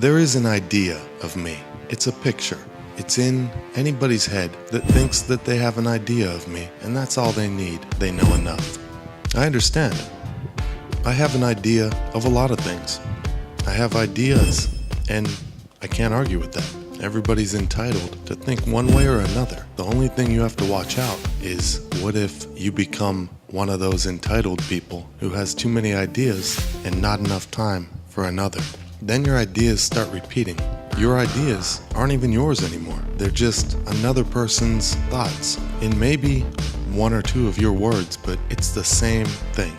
There is an idea of me. It's a picture. It's in anybody's head that thinks that they have an idea of me, and that's all they need. They know enough. I understand. I have an idea of a lot of things. I have ideas, and I can't argue with that. Everybody's entitled to think one way or another. The only thing you have to watch out is, what if you become one of those entitled people who has too many ideas and not enough time for another? Then your ideas start repeating. Your ideas aren't even yours anymore. They're just another person's thoughts in maybe one or two of your words, but it's the same thing.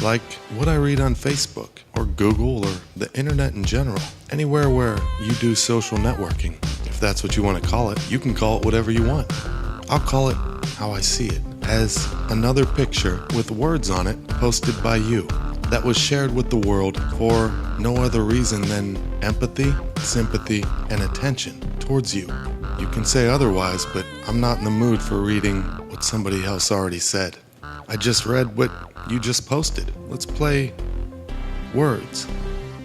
Like what I read on Facebook or Google or the internet in general. Anywhere where you do social networking, if that's what you want to call it, you can call it whatever you want. I'll call it how I see it, as another picture with words on it posted by you that was shared with the world for no other reason than empathy, sympathy, and attention towards you. You can say otherwise, but I'm not in the mood for reading what somebody else already said. I just read what you just posted. Let's play words.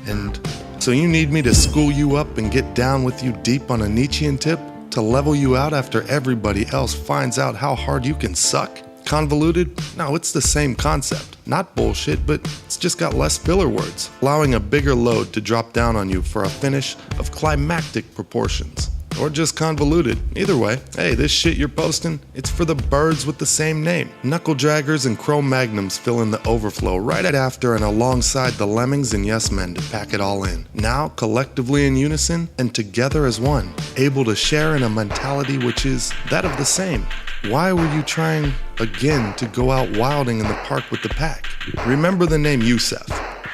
And so you need me to school you up and get down with you deep on a Nietzschean tip to level you out after everybody else finds out how hard you can suck? Convoluted? No, it's the same concept. Not bullshit, but it's just got less filler words, allowing a bigger load to drop down on you for a finish of climactic proportions. Or just convoluted. Either way, hey, this shit you're posting, it's for the birds with the same name. Knuckle draggers and Cro-Magnums fill in the overflow right after and alongside the lemmings and yes men to pack it all in. Now, collectively in unison and together as one, able to share in a mentality which is that of the same. Why were you trying again to go out wilding in the park with the pack? Remember the name Yusef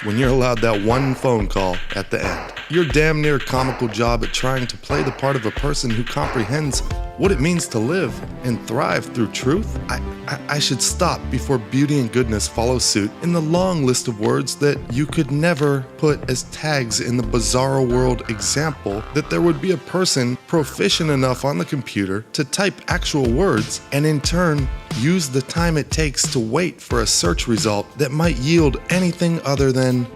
when you're allowed that one phone call at the end. Your damn near comical job at trying to play the part of a person who comprehends what it means to live and thrive through truth. I should stop before beauty and goodness follow suit in the long list of words that you could never put as tags in the bizarro world example that there would be a person proficient enough on the computer to type actual words and in turn use the time it takes to wait for a search result that might yield anything other than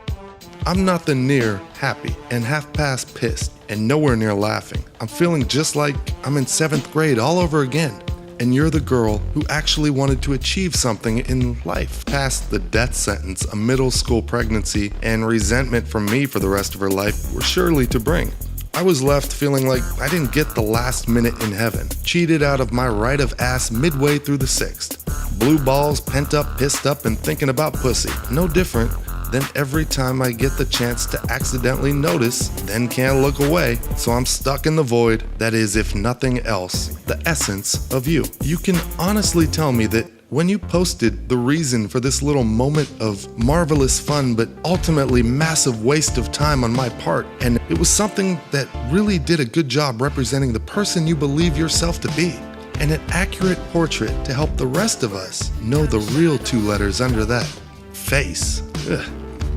I'm nothing near happy and half past pissed and nowhere near laughing. I'm feeling just like I'm in 7th grade all over again. And you're the girl who actually wanted to achieve something in life, past the death sentence a middle school pregnancy and resentment from me for the rest of her life were surely to bring. I was left feeling like I didn't get the last minute in heaven, cheated out of my right of ass midway through the 6th. Blue balls, pent up, pissed up, and thinking about pussy. No different than every time I get the chance to accidentally notice, then can't look away, so I'm stuck in the void that is, if nothing else, the essence of you. You can honestly tell me that when you posted the reason for this little moment of marvelous fun but ultimately massive waste of time on my part, and it was something that really did a good job representing the person you believe yourself to be, and an accurate portrait to help the rest of us know the real 2 letters under that face. Ugh.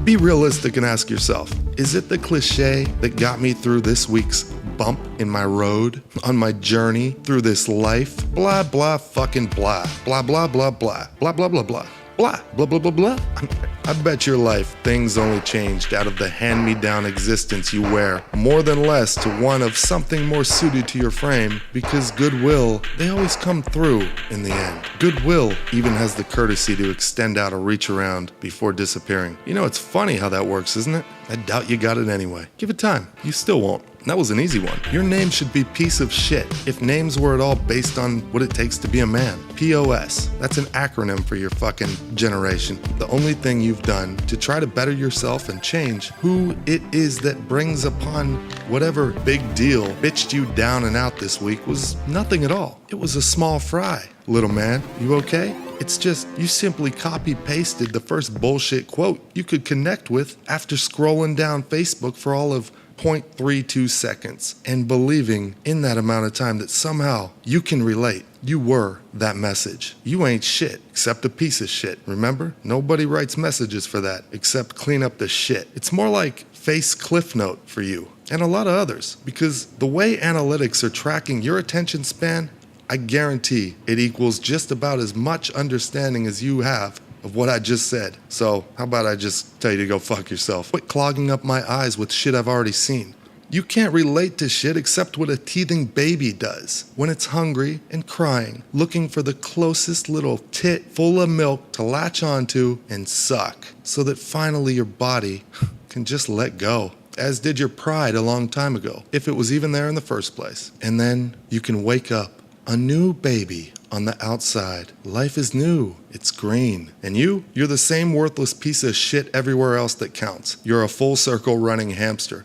Be realistic and ask yourself, is it the cliche that got me through this week's bump in my road, on my journey through this life? Blah, blah, fucking blah. Blah, blah, blah, blah. Blah, blah, blah, blah. Blah, blah, blah, blah, blah. I bet your life things only changed out of the hand-me-down existence you wear more than less to one of something more suited to your frame, because goodwill, they always come through in the end. Goodwill even has the courtesy to extend out a reach around before disappearing. You know, it's funny how that works, isn't it? I doubt you got it anyway. Give it time. You still won't. That was an easy one. Your name should be piece of shit if names were at all based on what it takes to be a man. POS. That's an acronym for your fucking generation. The only thing you've done to try to better yourself and change who it is that brings upon whatever big deal bitched you down and out this week was nothing at all. It was a small fry. Little man, you okay? It's just you simply copy-pasted the first bullshit quote you could connect with after scrolling down Facebook for all of 0.32 seconds and believing in that amount of time that somehow you can relate. You were that message. You ain't shit except a piece of shit, remember? Nobody writes messages for that except clean up the shit. It's more like face cliff note for you and a lot of others, because the way analytics are tracking your attention span, I guarantee it equals just about as much understanding as you have of what I just said. So how about I just tell you to go fuck yourself? Quit clogging up my eyes with shit I've already seen. You can't relate to shit except what a teething baby does when it's hungry and crying, looking for the closest little tit full of milk to latch onto and suck, so that finally your body can just let go, as did your pride a long time ago, if it was even there in the first place. And then you can wake up a new baby on the outside. Life is new, it's green. And you're the same worthless piece of shit everywhere else that counts. You're a full circle running hamster.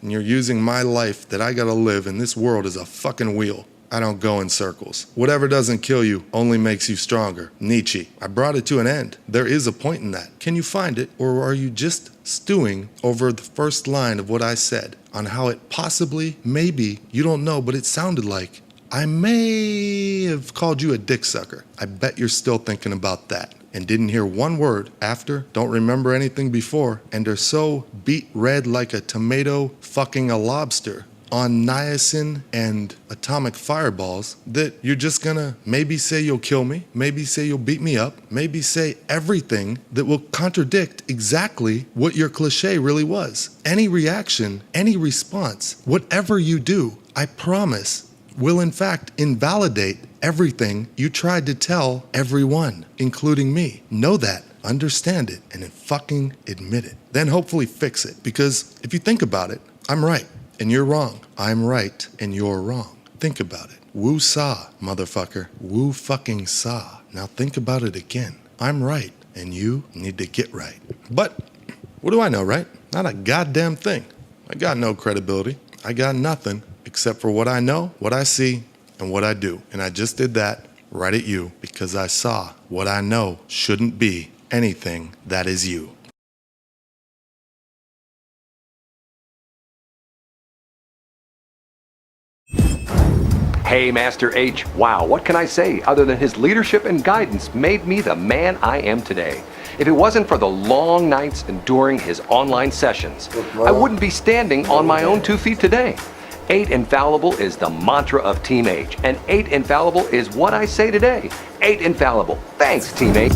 And you're using my life that I gotta live in this world as a fucking wheel. I don't go in circles. Whatever doesn't kill you only makes you stronger. Nietzsche. I brought it to an end. There is a point in that. Can you find it, or are you just stewing over the first line of what I said on how it possibly, maybe, you don't know, but it sounded like I may have called you a dick sucker. I bet you're still thinking about that and didn't hear one word after, don't remember anything before, and are so beet red like a tomato fucking a lobster on niacin and atomic fireballs that you're just gonna maybe say you'll kill me, maybe say you'll beat me up, maybe say everything that will contradict exactly what your cliche really was. Any reaction, any response, whatever you do, I promise, will in fact invalidate everything you tried to tell everyone, including me. Know that, understand it, and then fucking admit it. Then hopefully fix it. Because if you think about it, I'm right and you're wrong. I'm right and you're wrong. Think about it. Woo saw, motherfucker. Woo fucking saw. Now think about it again. I'm right and you need to get right. But what do I know, right? Not a goddamn thing. I got no credibility. I got nothing except for what I know, what I see, and what I do. And I just did that right at you because I saw what I know shouldn't be anything that is you. Hey, Master H. Wow, what can I say other than his leadership and guidance made me the man I am today. If it wasn't for the long nights enduring his online sessions, I wouldn't be standing on my own 2 feet today. 8 Infallible is the mantra of Team H, and 8 Infallible is what I say today. 8 Infallible. Thanks, Team H.